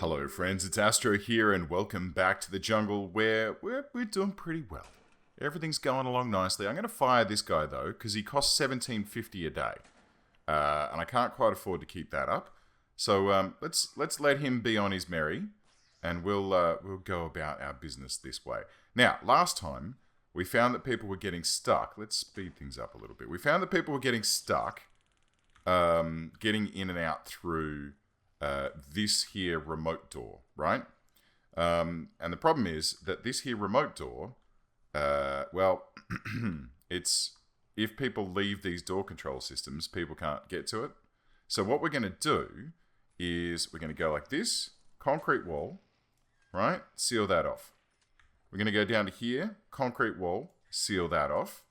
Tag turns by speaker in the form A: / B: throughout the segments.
A: Hello friends, it's Astro here and welcome back to the jungle where we're doing pretty well. Everything's going along nicely. I'm going to fire this guy though because he costs $17.50 a day. And I can't quite afford to keep that up. So let's let him be on his merry and we'll go about our business this way. Now, last time we found that people were getting stuck. Let's speed things up a little bit. We found that people were getting stuck getting in and out through this here remote door, right? And the problem is that this here remote door, it's if people leave these door control systems, people can't get to it. So what we're going to do is we're going to go like this, concrete wall, right? Seal that off. We're going to go down to here, concrete wall, seal that off.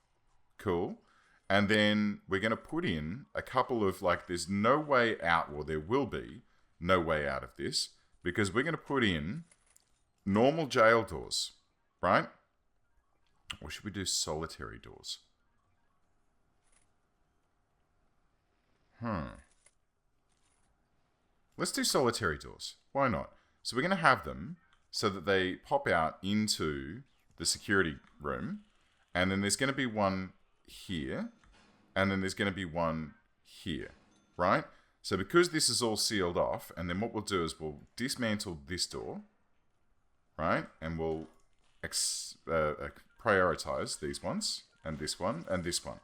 A: Cool. And then we're going to put in a couple of, there's no way out, or there will be no way out of this, because we're going to put in normal jail doors, right? Or should we do solitary doors? Let's do solitary doors. Why not? So we're going to have them so that they pop out into the security room, and then there's going to be one here, and then there's going to be one here, right? So because this is all sealed off, and then what we'll do is we'll dismantle this door, right? And we'll prioritize these ones, and this one, and this one.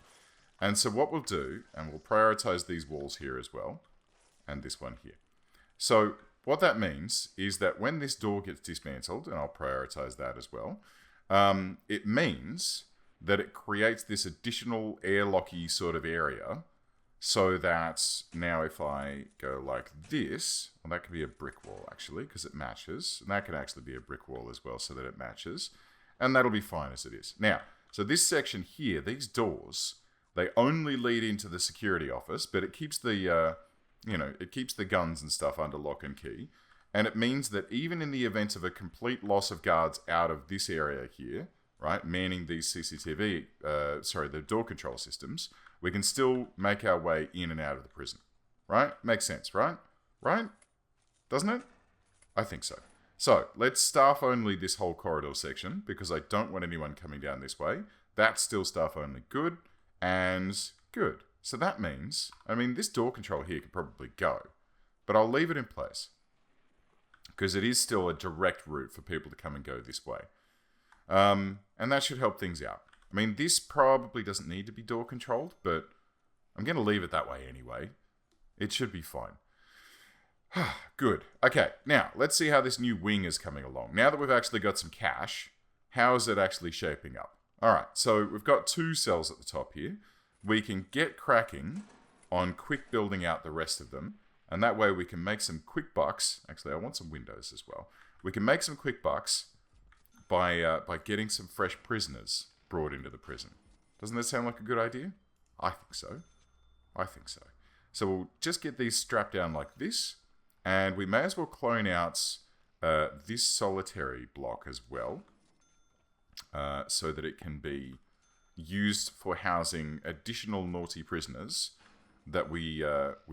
A: And so what we'll do, and we'll prioritize these walls here as well, and this one here. So what that means is that when this door gets dismantled, and I'll prioritize that as well, it means that it creates this additional airlocky sort of area, so that now if I go like this, well, that could be a brick wall actually, because it matches. And that can actually be a brick wall as well, so that it matches. And that'll be fine as it is. Now, so this section here, these doors, they only lead into the security office, but it keeps the, it keeps the guns and stuff under lock and key. And it means that even in the event of a complete loss of guards out of this area here, right, manning these the door control systems, we can still make our way in and out of the prison, right? Makes sense, right? Right? Doesn't it? I think so. So let's staff only this whole corridor section because I don't want anyone coming down this way. That's still staff only. Good and good. So that means, this door control here could probably go, but I'll leave it in place because it is still a direct route for people to come and go this way. And that should help things out. This probably doesn't need to be door controlled, but I'm going to leave it that way anyway. It should be fine. Good. Okay, now let's see how this new wing is coming along. Now that we've actually got some cash, how is it actually shaping up? All right, so we've got 2 cells at the top here. We can get cracking on quick building out the rest of them, and that way we can make some quick bucks. Actually, I want some windows as well. We can make some quick bucks by getting some fresh prisoners brought into the prison. Doesn't that sound like a good idea? I think so. So we'll just get these strapped down like this, and we may as well clone out this solitary block as well, so that it can be used for housing additional naughty prisoners that we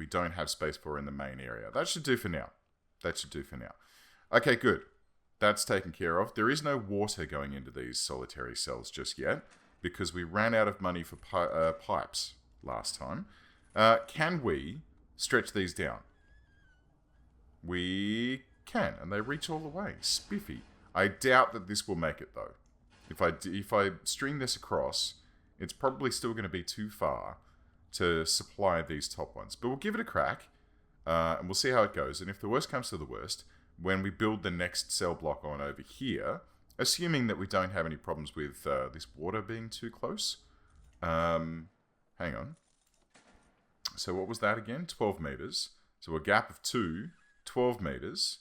A: don't have space for in the main area. That should do for now. Okay, good. That's taken care of. There is no water going into these solitary cells just yet because we ran out of money for pipes last time. Can we stretch these down? We can, and they reach all the way. Spiffy. I doubt that this will make it though. If I string this across, it's probably still going to be too far to supply these top ones. But we'll give it a crack, and we'll see how it goes. And if the worst comes to the worst, when we build the next cell block on over here, assuming that we don't have any problems with this water being too close. Hang on. So what was that again? 12 meters. So a gap of 12 meters.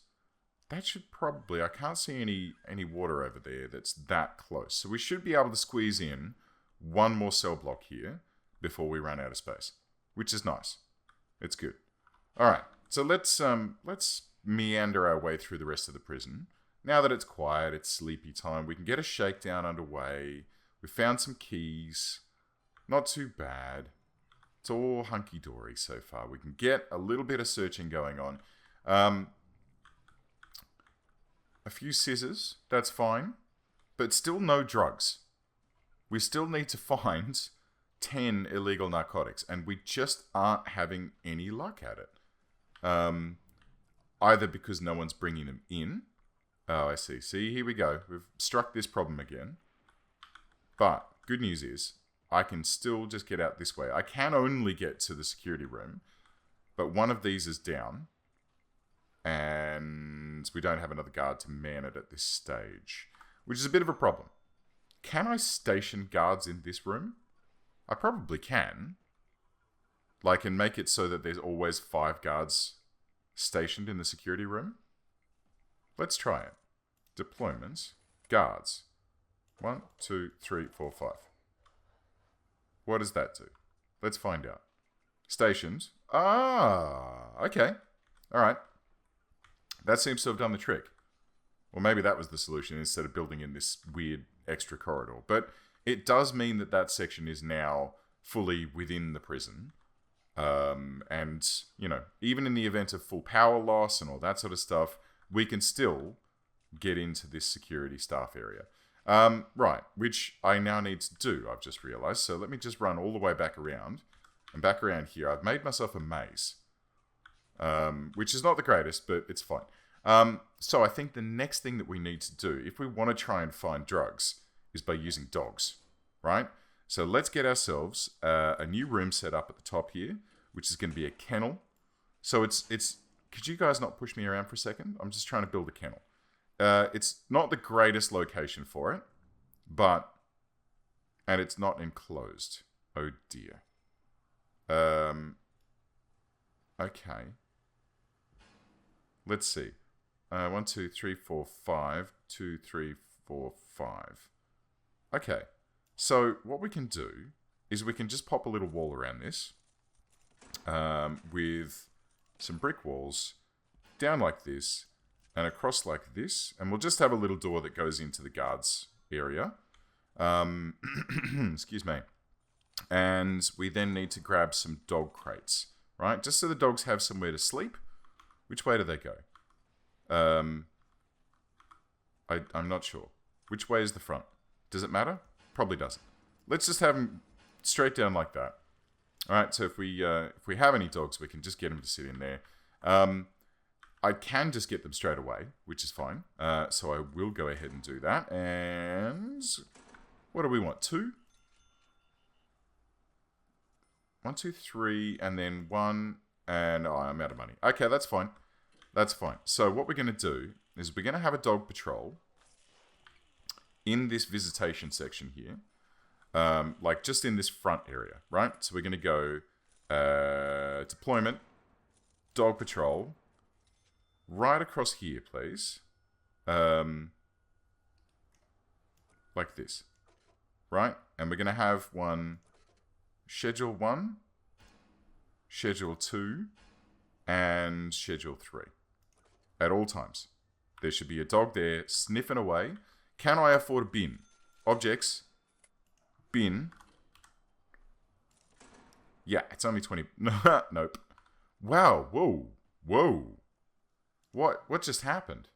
A: That should probably, I can't see any water over there that's that close. So we should be able to squeeze in one more cell block here before we run out of space, which is nice. It's good. All right. So let's meander our way through the rest of the prison. Now that it's quiet, it's sleepy time, we can get a shakedown underway. We found some keys. Not too bad. It's all hunky-dory so far. We can get a little bit of searching going on. a few scissors, that's fine. But still no drugs. We still need to find 10 illegal narcotics, and we just aren't having any luck at it. Either because no one's bringing them in. Oh, I see. See, here we go. We've struck this problem again. But good news is, I can still just get out this way. I can only get to the security room, but one of these is down, and we don't have another guard to man it at this stage, which is a bit of a problem. Can I station guards in this room? I probably can. Like, and make it so that there's always 5 guards stationed in the security room. Let's try it. Deployments. Guards. 1, 2, 3, 4, 5. What does that do? Let's find out. Stations. Ah, okay. All right. That seems to have done the trick. Or maybe that was the solution instead of building in this weird extra corridor. But it does mean that that section is now fully within the prison. And, you know, even in the event of full power loss and all that sort of stuff, we can still get into this security staff area. Right, which I now need to do, I've just realized. So let me just run all the way back around. And back around here, I've made myself a maze. Which is not the greatest, but it's fine. So I think the next thing that we need to do, if we want to try and find drugs, is by using dogs, right? So let's get ourselves a new room set up at the top here, which is going to be a kennel. So it's. Could you guys not push me around for a second? I'm just trying to build a kennel. It's not the greatest location for it, and it's not enclosed. Oh dear. Okay. Let's see. 1, 2, 3, 4, 5. 2, 3, 4, 5. Okay. So what we can do is we can just pop a little wall around this with some brick walls down like this and across like this. And we'll just have a little door that goes into the guards area. Excuse me. And we then need to grab some dog crates, right? Just so the dogs have somewhere to sleep. Which way do they go? I'm not sure. Which way is the front? Does it matter? Probably doesn't. Let's just have them straight down like that. All right, so if we have any dogs, we can just get them to sit in there. I can just get them straight away, which is fine. So I will go ahead and do that. And what do we want? 2? 1, 2, 3, and then 1, and I'm out of money. Okay, that's fine. That's fine. So what we're going to do is we're going to have a dog patrol in this visitation section here. Like just in this front area, right? So we're going to go deployment, dog patrol, right across here, please. Like this, right? And we're going to have schedule 1, schedule 2, and schedule 3 at all times. There should be a dog there sniffing away. Can I afford a bin? Objects. Bin. Yeah, it's only 20. Nope. Wow. Whoa. Whoa. What just happened?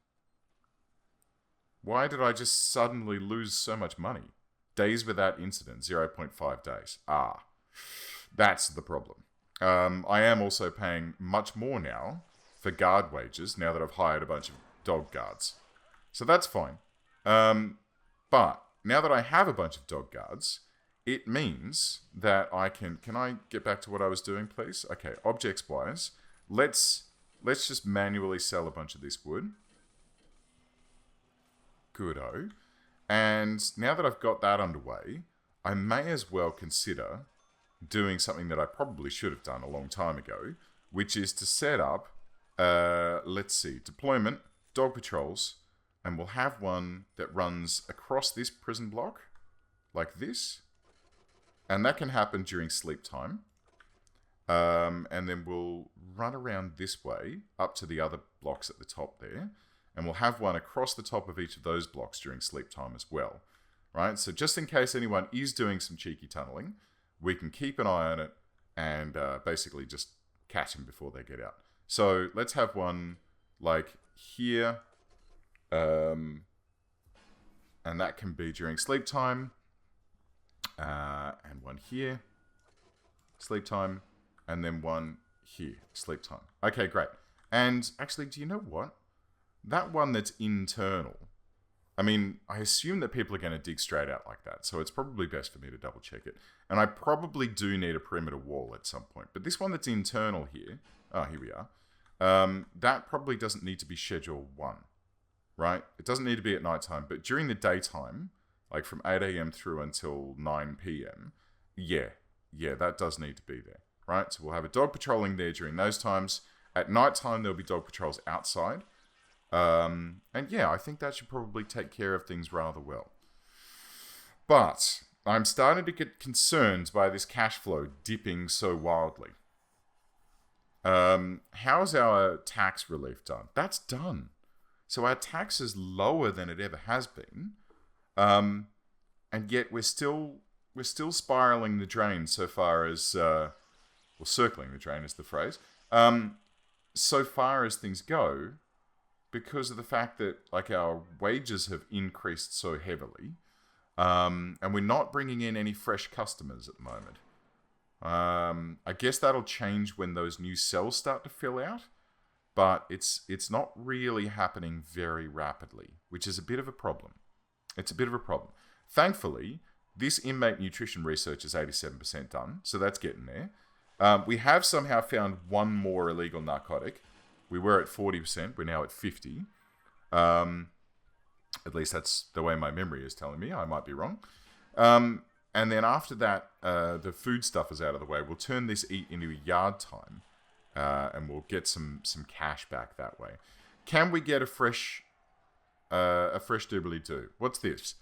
A: Why did I just suddenly lose so much money? Days without incident, 0.5 days. Ah, that's the problem. I am also paying much more now for guard wages now that I've hired a bunch of dog guards. So that's fine. But now that I have a bunch of dog guards, it means that I can I get back to what I was doing, please? Okay, objects-wise, let's just manually sell a bunch of this wood. Good-o. And now that I've got that underway, I may as well consider doing something that I probably should have done a long time ago, which is to set up, let's see, deployment, dog patrols, and we'll have one that runs across this prison block, like this. And that can happen during sleep time. And then we'll run around this way, up to the other blocks at the top there. And we'll have one across the top of each of those blocks during sleep time as well. Right? So just in case anyone is doing some cheeky tunneling, we can keep an eye on it and basically just catch them before they get out. So let's have one like here. And that can be during sleep time. And one here, sleep time. And then one here, sleep time. Okay, great. And actually, do you know what? That one that's internal, I mean, I assume that people are going to dig straight out like that, so it's probably best for me to double check it. And I probably do need a perimeter wall at some point. But this one that's internal here, oh, here we are, that probably doesn't need to be schedule 1, right? It doesn't need to be at nighttime, but during the daytime, like from 8 a.m. through until 9 p.m., yeah, that does need to be there, right? So we'll have a dog patrolling there during those times. At nighttime, there'll be dog patrols outside. And yeah, I think that should probably take care of things rather well. But I'm starting to get concerned by this cash flow dipping so wildly. How's our tax relief done? That's done. So our tax is lower than it ever has been. And yet we're still spiraling the drain so far as, circling the drain is the phrase. So far as things go, because of the fact that like our wages have increased so heavily, and we're not bringing in any fresh customers at the moment. I guess that'll change when those new cells start to fill out, but it's not really happening very rapidly, which is a bit of a problem. It's a bit of a problem. Thankfully, this inmate nutrition research is 87% done, so that's getting there. We have somehow found one more illegal narcotic. We were at 40%. We're now at 50%. At least that's the way my memory is telling me. I might be wrong. And then after that, the food stuff is out of the way. We'll turn this eat into a yard time, and we'll get some cash back that way. Can we get a fresh doobly-doo? What's this?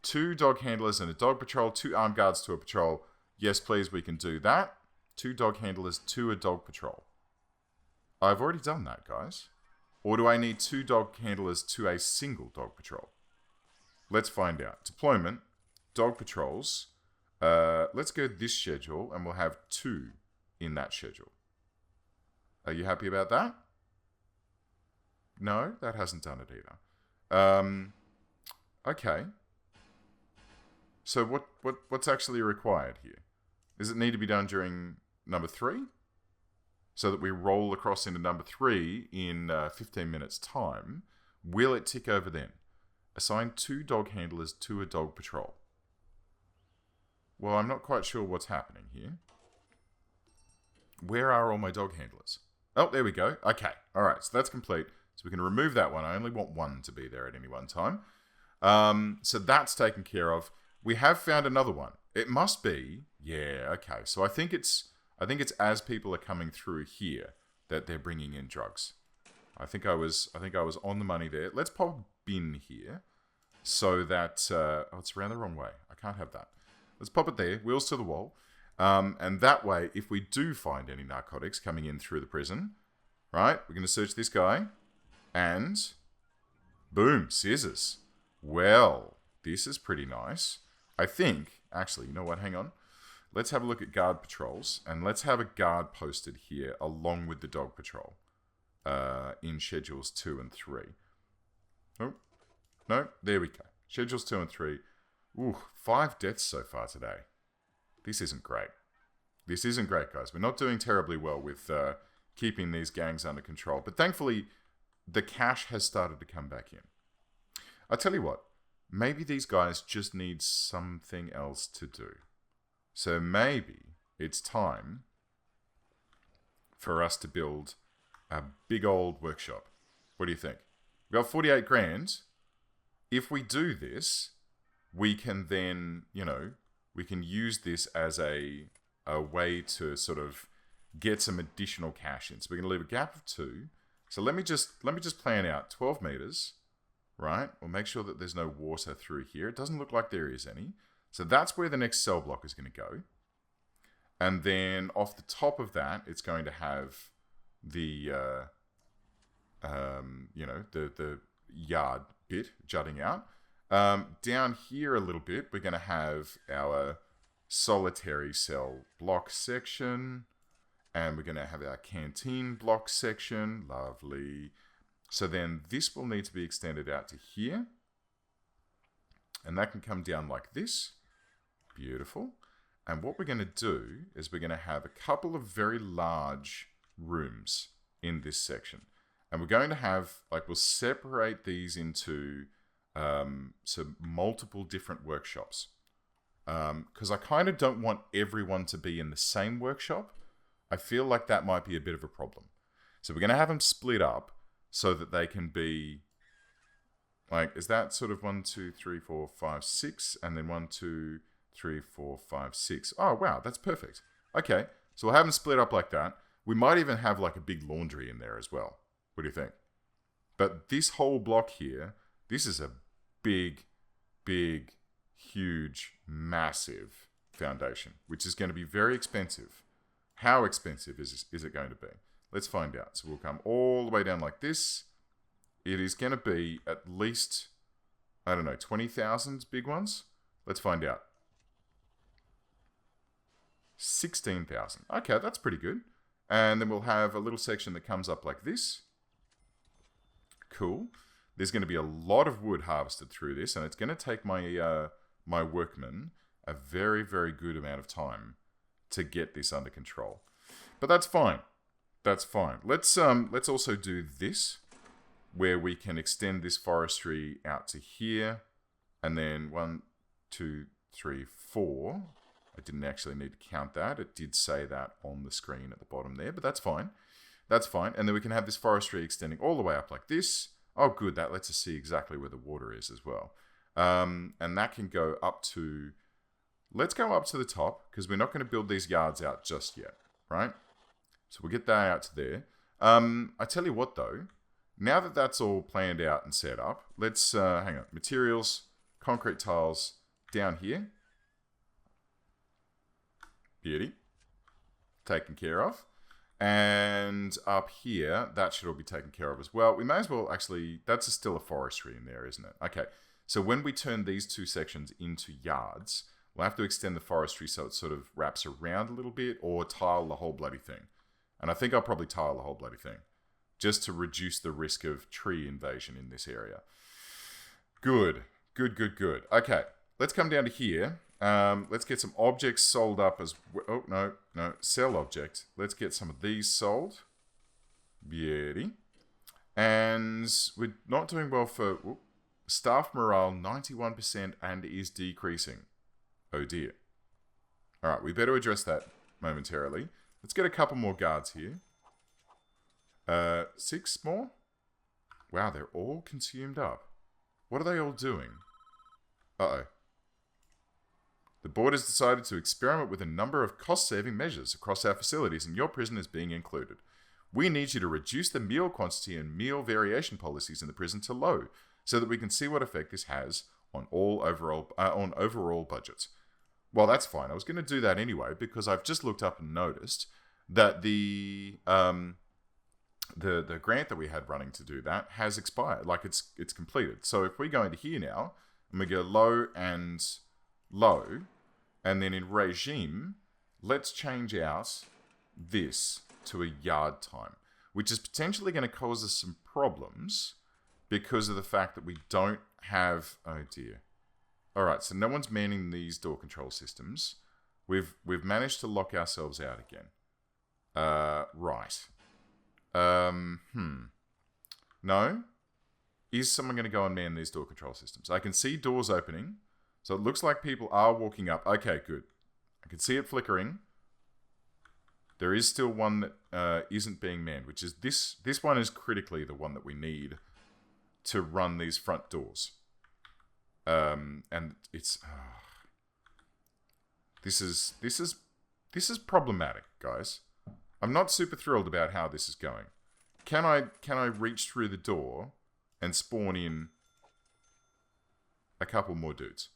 A: 2 dog handlers and a dog patrol, 2 armed guards to a patrol. Yes, please, we can do that. 2 dog handlers to a dog patrol. I've already done that, guys. Or do I need 2 dog handlers to a single dog patrol? Let's find out. Deployment, dog patrols. Let's go this schedule, and we'll have 2 in that schedule. Are you happy about that? No, that hasn't done it either. Okay. So what's actually required here? Does it need to be done during number 3? So that we roll across into number 3 in 15 minutes' time. Will it tick over then? Assign 2 dog handlers to a dog patrol. Well, I'm not quite sure what's happening here. Where are all my dog handlers? Oh, there we go. Okay. All right. So that's complete. So we can remove that one. I only want 1 to be there at any one time. So that's taken care of. We have found another one. It must be. Yeah. Okay. So I think it's as people are coming through here that they're bringing in drugs. I think I was on the money there. Let's pop a bin here so that it's around the wrong way. I can't have that. Let's pop it there. Wheels to the wall. And that way, if we do find any narcotics coming in through the prison, right, we're going to search this guy, and boom, scissors. Well, this is pretty nice. I think, actually, you know what? Hang on. Let's have a look at guard patrols, and let's have a guard posted here along with the dog patrol in schedules 2 and 3. Oh, no, there we go. Schedules 2 and 3. Ooh, 5 deaths so far today. This isn't great. This isn't great, guys. We're not doing terribly well with keeping these gangs under control, but thankfully, the cash has started to come back in. I'll tell you what, maybe these guys just need something else to do. So maybe it's time for us to build a big old workshop. What do you think? We got 48 grand. If we do this, we can then, we can use this as a way to sort of get some additional cash in. So we're going to leave a gap of 2. So let me just plan out 12 meters, right? We'll make sure that there's no water through here. It doesn't look like there is any. So that's where the next cell block is going to go. And then off the top of that, it's going to have the, the yard bit jutting out. Down here a little bit, we're going to have our solitary cell block section. And we're going to have our canteen block section. Lovely. So then this will need to be extended out to here. And that can come down like this. Beautiful. And what we're going to do is we're going to have a couple of very large rooms in this section. And we're going to have, like, we'll separate these into some multiple different workshops. Because I kind of don't want everyone to be in the same workshop. I feel like that might be a bit of a problem. So we're going to have them split up so that they can be, like, is that sort of 1, 2, 3, 4, 5, 6, and then 1, 2, 3, 4, 5, 6. Oh, wow, that's perfect. Okay, so we'll have them split up like that. We might even have like a big laundry in there as well. What do you think? But this whole block here, this is a big, big, huge, massive foundation, which is going to be very expensive. How expensive is it going to be? Let's find out. So we'll come all the way down like this. It is going to be at least, I don't know, 20,000 big ones. Let's find out. 16,000. Okay, that's pretty good. And then we'll have a little section that comes up like this. Cool. There's going to be a lot of wood harvested through this, and it's going to take my my workmen a very, very good amount of time to get this under control. But that's fine. That's fine. Let's also do this, where we can extend this forestry out to here, and then 1, 2, 3, 4. I didn't actually need to count that. It did say that on the screen at the bottom there, but that's fine. That's fine. And then we can have this forestry extending all the way up like this. Oh, good. That lets us see exactly where the water is as well. And that can go up to... Let's go up to the top, because we're not going to build these yards out just yet, right? So we'll get that out to there. I tell you what, though. Now that that's all planned out and set up, let's... hang on. Materials, concrete tiles, down here. Beauty. Taken care of. And up here, that should all be taken care of as well. We may as well actually... That's still a forestry in there, isn't it? Okay. So when we turn these two sections into yards, we'll have to extend the forestry so it sort of wraps around a little bit, or tile the whole bloody thing. And I think I'll probably tile the whole bloody thing, just to reduce the risk of tree invasion in this area. Good. Good, good, good. Okay. Let's come down to here. Let's get some objects sold up as... Oh, no. Sell object. Let's get some of these sold. Beauty. And we're not doing well for... Staff morale, 91% and is decreasing. Oh, dear. All right, we better address that momentarily. Let's get a couple more guards here. 6 more? Wow, they're all consumed up. What are they all doing? Uh-oh. The board has decided to experiment with a number of cost-saving measures across our facilities, and your prison is being included. We need you to reduce the meal quantity and meal variation policies in the prison to low, so that we can see what effect this has on overall budgets. Well, that's fine. I was going to do that anyway, because I've just looked up and noticed that the grant that we had running to do that has expired. Like, it's completed. So if we go into here now, and we go low and low, and then in regime, let's change out this to a yard time, which is potentially going to cause us some problems because of the fact that we don't have... Oh dear. Alright, so no one's manning these door control systems. We've managed to lock ourselves out again. Right. No? Is someone going to go and man these door control systems? I can see doors opening. So it looks like people are walking up. Okay, good. I can see it flickering. There is still one that isn't being manned, which is this. This one is critically the one that we need to run these front doors. And it's... This is problematic, guys. I'm not super thrilled about how this is going. Can I reach through the door and spawn in a couple more dudes?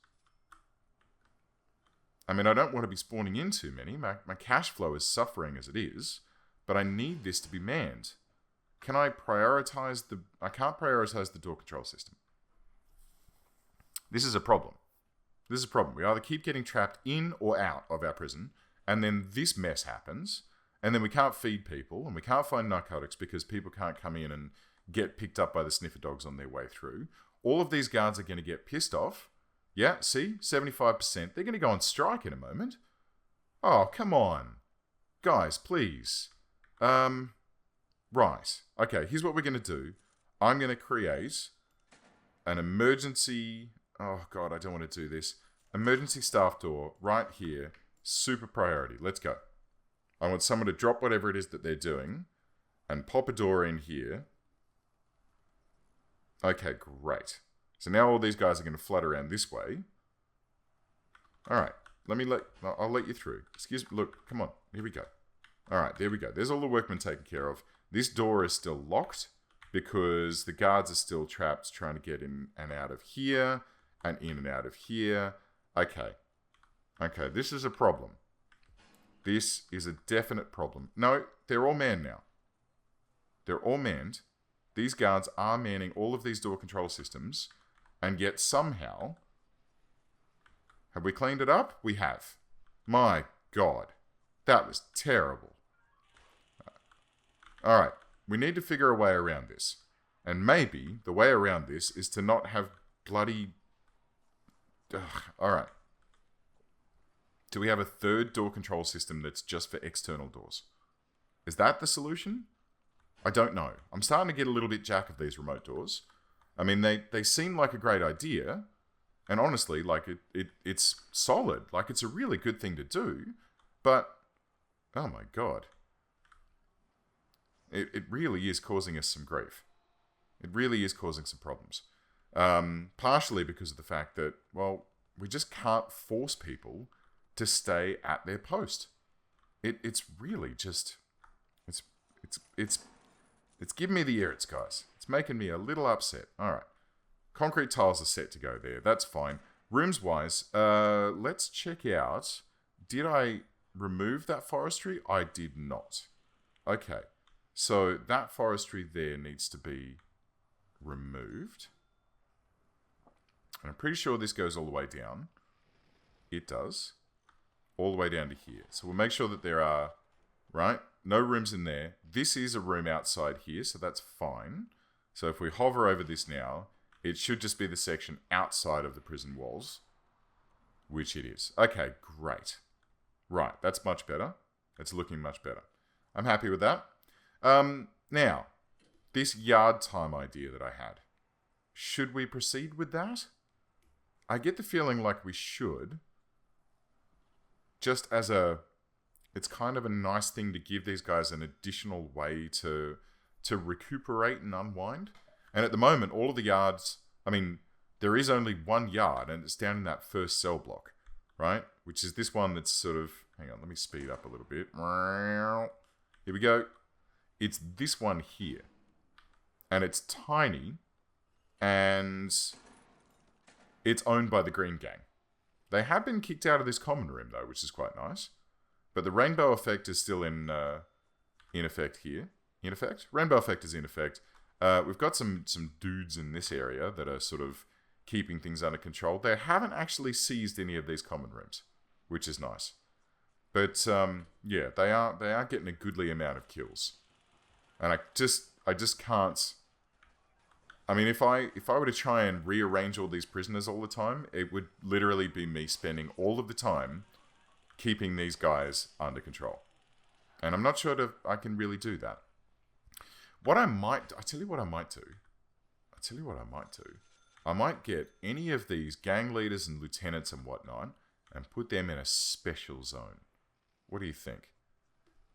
A: I mean, I don't want to be spawning in too many. My cash flow is suffering as it is, but I need this to be manned. Can I prioritize the... I can't prioritize the door control system. This is a problem. This is a problem. We either keep getting trapped in or out of our prison, and then this mess happens, and then we can't feed people, and we can't find narcotics because people can't come in and get picked up by the sniffer dogs on their way through. All of these guards are going to get pissed off. Yeah, see? 75%. They're going to go on strike in a moment. Oh, come on. Guys, please. Right. Okay, here's what we're going to do. I'm going to create an emergency... Oh, God, I don't want to do this. Emergency staff door right here. Super priority. Let's go. I want someone to drop whatever it is that they're doing and pop a door in here. Okay, great. So now all these guys are going to flood around this way. All right. I'll let you through. Excuse me. Look, come on. Here we go. All right, there we go. There's all the workmen taken care of. This door is still locked because the guards are still trapped trying to get in and out of here and in and out of here. Okay. Okay, this is a problem. This is a definite problem. No, they're all manned now. They're all manned. These guards are manning all of these door control systems, and yet somehow... Have we cleaned it up? We have. My God. That was terrible. Alright, we need to figure a way around this. And maybe the way around this is to not have bloody... Alright. Do we have a third door control system that's just for external doors? Is that the solution? I don't know. I'm starting to get a little bit jack of these remote doors. I mean, they seem like a great idea. And honestly, like, it's solid. Like, it's a really good thing to do. But, oh my God. It really is causing us some grief. It really is causing some problems. Partially because of the fact that, well, we just can't force people to stay at their post. It's really just... It's giving me the irrits, guys. It's making me a little upset. All right. Concrete tiles are set to go there. That's fine. Rooms-wise, let's check out... Did I remove that forestry? I did not. Okay. So that forestry there needs to be removed. And I'm pretty sure this goes all the way down. It does. All the way down to here. So we'll make sure that there are... Right? No rooms in there. This is a room outside here, so that's fine. So if we hover over this now, it should just be the section outside of the prison walls, which it is. Okay, great. Right, that's much better. It's looking much better. I'm happy with that. Now, this yard time idea that I had. Should we proceed with that? I get the feeling like we should. Just as a... It's kind of a nice thing to give these guys an additional way to recuperate and unwind. And at the moment, all of the yards... I mean, there is only one yard, and it's down in that first cell block, right? Which is this one that's sort of... Hang on, let me speed up a little bit. Here we go. It's this one here. And it's tiny, and it's owned by the Green Gang. They have been kicked out of this common room, though, which is quite nice. But the rainbow effect is still in effect here. In effect? Rainbow effect is in effect. We've got some dudes in this area that are sort of keeping things under control. They haven't actually seized any of these common rooms, which is nice. But yeah, they are getting a goodly amount of kills. And I just can't... I mean, if I were to try and rearrange all these prisoners all the time, it would literally be me spending all of the time keeping these guys under control. And I'm not sure that I can really do that. What I tell you what I might do. I might get any of these gang leaders and lieutenants and whatnot and put them in a special zone. What do you think?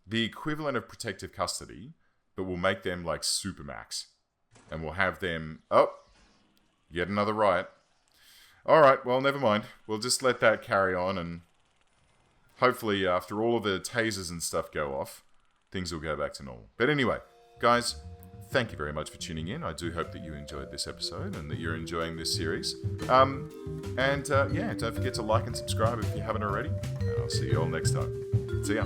A: The equivalent of protective custody, but we'll make them like Supermax. And we'll have them... Oh, yet another riot. Alright, well, never mind. We'll just let that carry on, and hopefully after all of the tasers and stuff go off, things will go back to normal. But anyway, guys, thank you very much for tuning in. I do hope that you enjoyed this episode and that you're enjoying this series. Yeah, don't forget to like and subscribe if you haven't already. And I'll see you all next time. See ya.